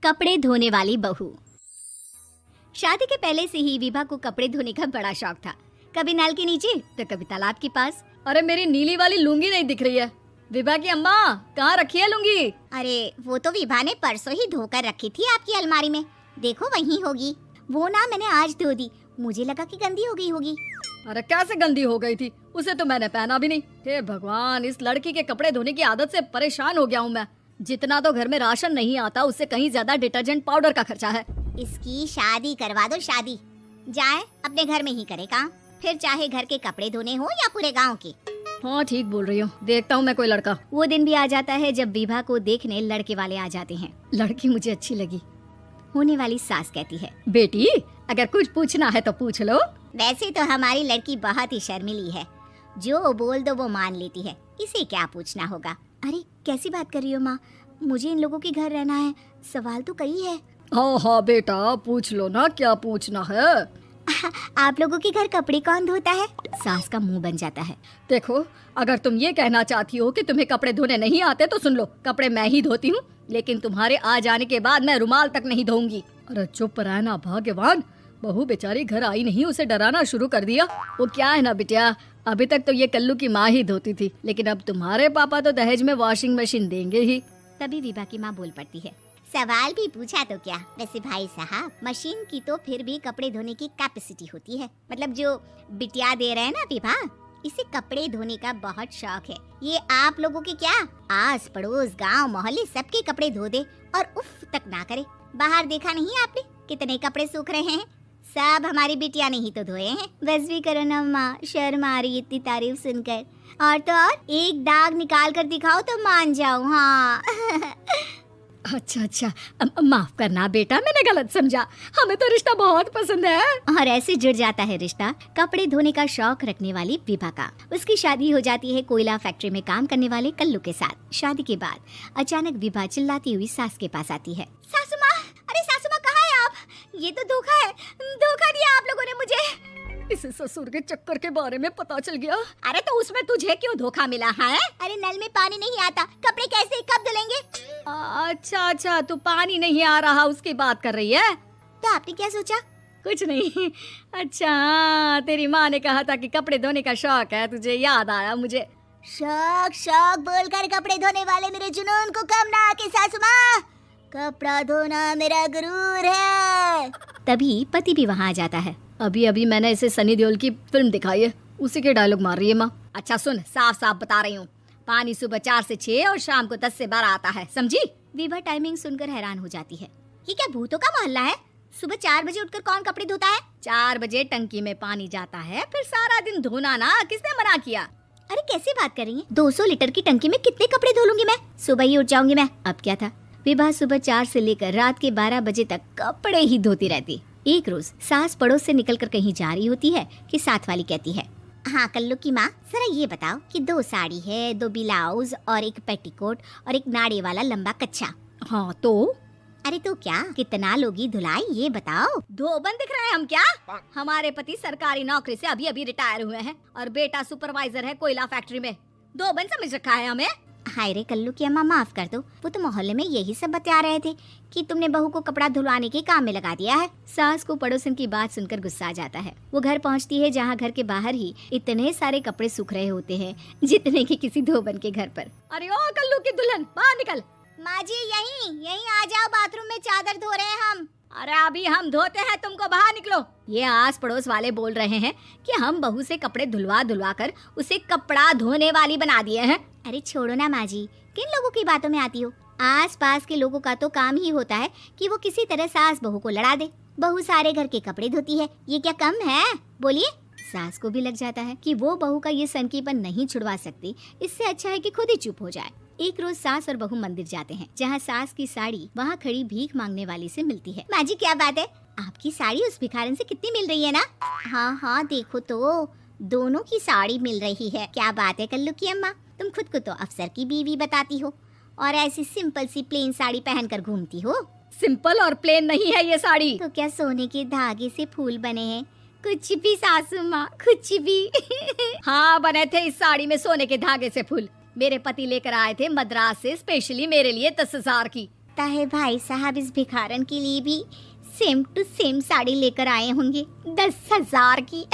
कपड़े धोने वाली बहू। शादी के पहले से ही विभा को कपड़े धोने का बड़ा शौक था। कभी नल के नीचे तो कभी तालाब के पास। अरे मेरी नीली वाली लुंगी नहीं दिख रही है। विभा की अम्मा कहाँ रखी है लुंगी? अरे वो तो विभा ने परसों ही धोकर रखी थी आपकी अलमारी में, देखो वहीं होगी। वो ना मैंने आज धो दी, मुझे लगा कि गंदी हो गई होगी। अरे कैसे गंदी हो गई थी? उसे तो मैंने पहना भी नहीं। हे भगवान, इस लड़की के कपड़े धोने की आदत से परेशान हो गया हूँ मैं। जितना तो घर में राशन नहीं आता उससे कहीं ज्यादा डिटर्जेंट पाउडर का खर्चा है। इसकी शादी करवा दो, शादी जाए अपने घर में ही करे काम, फिर चाहे घर के कपड़े धोने हो या पूरे गांव के। हाँ ठीक बोल रही हूँ, देखता हूँ मैं कोई लड़का। वो दिन भी आ जाता है जब विभा को देखने लड़के वाले आ जाते हैं। लड़की मुझे अच्छी लगी। होने वाली सास कहती है, बेटी अगर कुछ पूछना है तो पूछ लो। वैसे तो हमारी लड़की बहुत ही शर्मीली है, जो बोल दो वो मान लेती है, इसे क्या पूछना होगा। अरे कैसी बात कर रही हो माँ, मुझे इन लोगों के घर रहना है, सवाल तो कई है। हाँ हाँ बेटा पूछ लो ना, क्या पूछना है। आप लोगों के घर कपड़े कौन धोता है? सास का मुंह बन जाता है। देखो अगर तुम ये कहना चाहती हो कि तुम्हें कपड़े धोने नहीं आते तो सुन लो, कपड़े मैं ही धोती हूँ, लेकिन तुम्हारे आ जाने के बाद मैं रुमाल तक नहीं धोऊंगी। अरे चुप रहना भाग्यवान, बहू बेचारी घर आई नहीं, उसे डराना शुरू कर दिया। वो क्या है ना बिटिया, अभी तक तो ये कल्लू की माँ ही धोती थी, लेकिन अब तुम्हारे पापा तो दहेज में वॉशिंग मशीन देंगे ही। तभी विभा की माँ बोल पड़ती है, सवाल भी पूछा तो क्या। वैसे भाई साहब, मशीन की तो फिर भी कपड़े धोने की कैपेसिटी होती है, मतलब जो बिटिया दे रहे हैं ना विभा, इसे कपड़े धोने का बहुत शौक है। ये आप लोगों के क्या, आस पड़ोस गांव मोहल्ले सबके कपड़े धो दे और उफ तक ना करे। बाहर देखा नहीं आपने कितने कपड़े सूख रहे हैं? सब हमारी बिटिया ने ही तो धोए हैं। बस भी करो ना माँ, शर्म आ रही इतनी तारीफ सुनकर। और तो और एक दाग निकाल कर दिखाओ तो मान जाऊँ। हाँ अच्छा, माफ करना बेटा, मैंने गलत समझा, हमें तो रिश्ता बहुत पसंद है। और ऐसे जुड़ जाता है रिश्ता कपड़े धोने का शौक रखने वाली विभा का। उसकी शादी हो जाती है कोयला फैक्ट्री में काम करने वाले कल्लू के साथ। शादी के बाद अचानक विभा चिल्लाती हुई सास के पास आती है, सासू माँ, अरे सासू माँ कहाँ है आप? ये तो धोखा है, धोखा दिया आप लोगों ने मुझे। इसे ससुर के चक्कर के बारे में पता चल गया। अरे तो उसमें तुझे क्यों धोखा मिला है? अरे नल में पानी नहीं आता, कपड़े कैसे कब धुलेंगे? अच्छा तू पानी नहीं आ रहा उसकी बात कर रही है? तो आपने क्या सोचा? कुछ नहीं। अच्छा तेरी माँ ने कहा था कि कपड़े धोने का शौक है तुझे, याद आया मुझे। शौक बोलकर कपड़े धोने वाले मेरे जुनून को कम ना आके सासू माँ, कपड़ा धोना मेरा गुरूर है। तभी पति भी वहाँ आ जाता है। अभी मैंने इसे सनी देओल की फिल्म दिखाई है, उसी के डायलॉग मार रही है माँ। अच्छा सुन, साफ साफ बता रही हूँ, पानी सुबह 4 से 6 और शाम को 10 से 12 आता है, समझी? विभा टाइमिंग सुनकर हैरान हो जाती है। ये क्या भूतों का मोहल्ला है? सुबह 4 बजे उठकर कौन कपड़े धोता है? 4 बजे टंकी में पानी जाता है, फिर सारा दिन धोना ना, किसने मना किया? अरे कैसी बात कर रही है? 200 लीटर की टंकी में कितने कपड़े धो लूंगी मैं? सुबह ही उठ जाऊंगी मैं। अब क्या था, विभा सुबह 4 से लेकर रात के 12 बजे तक कपड़े ही धोती रहती। एक रोज सास पड़ोस से निकलकर कहीं जा रही होती है कि साथ वाली कहती है, हाँ कल्लू की माँ, जरा ये बताओ कि 2 साड़ी है, 2 ब्लाउज और एक पेटीकोट और एक नाड़े वाला लंबा कच्छा। हाँ तो? अरे तो क्या, कितना लोगी धुलाई ये बताओ। धोबन दिख रहे हैं हम क्या? हमारे पति सरकारी नौकरी से अभी रिटायर हुए हैं और बेटा सुपरवाइजर है कोयला फैक्ट्री में। धोबन समझ रखा है हमें? हाय रे कल्लू की अम्मा, माफ कर दो, वो तो मोहल्ले में यही सब बता रहे थे कि तुमने बहू को कपड़ा धुलवाने के काम में लगा दिया है। सास को पड़ोसन की बात सुनकर गुस्सा आ जाता है। वो घर पहुंचती है जहां घर के बाहर ही इतने सारे कपड़े सूख रहे होते हैं जितने कि किसी धोबन के घर पर। अरे ओ कल्लू की दुल्हन, बाहर निकल। माँ जी यहीं आ जाओ, बाथरूम में चादर धो रहे हैं हम। अरे अभी हम धोते हैं, तुमको बाहर निकलो। ये आस पड़ोस वाले बोल रहे हैं कि हम बहू से कपड़े धुलवा कर उसे कपड़ा धोने वाली बना दिए हैं। अरे छोड़ो ना माँ जी, किन लोगों की बातों में आती हो? आस पास के लोगों का तो काम ही होता है कि वो किसी तरह सास बहू को लड़ा दे। बहू सारे घर के कपड़े धोती है, ये क्या कम है? बोलिए। सास को भी लग जाता है कि वो बहू का ये सनकीपन नहीं छुड़वा सकती, इससे अच्छा है कि खुद ही चुप हो जाए। एक रोज सास और बहू मंदिर जाते हैं, जहाँ सास की साड़ी वहाँ खड़ी भीख मांगने वाली से मिलती है। माँ जी क्या बात है, आपकी साड़ी उस भिखारन से कितनी मिल रही है ना? हाँ देखो तो, दोनों की साड़ी मिल रही है। क्या बात है कल्लू की अम्मा, तुम खुद को तो अफसर की बीवी बताती हो और ऐसी सिंपल सी प्लेन साड़ी पहनकर घूमती हो। सिंपल और प्लेन नहीं है ये साड़ी। तो क्या सोने के धागे से फूल बने हैं? कुछ भी सासू माँ, कुछ भी। हाँ बने थे इस साड़ी में सोने के धागे से फूल। मेरे पति लेकर आए थे मद्रास से स्पेशली मेरे लिए 10,000 की। लगता है भाई साहब इस भिखारन के लिए भी सेम टू सेम साड़ी लेकर आए होंगे 10,000 की।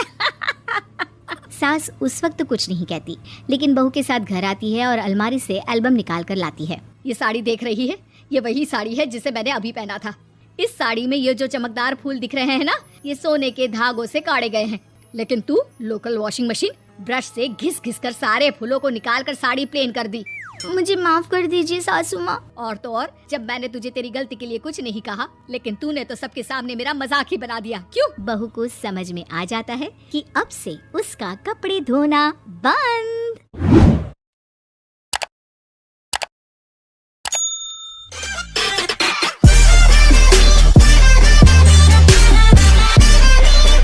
सास उस वक्त कुछ नहीं कहती, लेकिन बहू के साथ घर आती है और अलमारी से एल्बम निकाल कर लाती है। ये साड़ी देख रही है, ये वही साड़ी है जिसे मैंने अभी पहना था। इस साड़ी में ये जो चमकदार फूल दिख रहे हैं ना, ये सोने के धागों से काटे गए हैं। लेकिन तू लोकल वॉशिंग मशीन ब्रश से घिस घिस कर सारे फूलों को निकाल कर साड़ी प्लेन कर दी। मुझे माफ कर दीजिए सासू माँ। और तो और, जब मैंने तुझे तेरी गलती के लिए कुछ नहीं कहा, लेकिन तूने तो सबके सामने मेरा मजाक ही बना दिया। क्यों? बहू को समझ में आ जाता है कि अब से उसका कपड़े धोना बंद।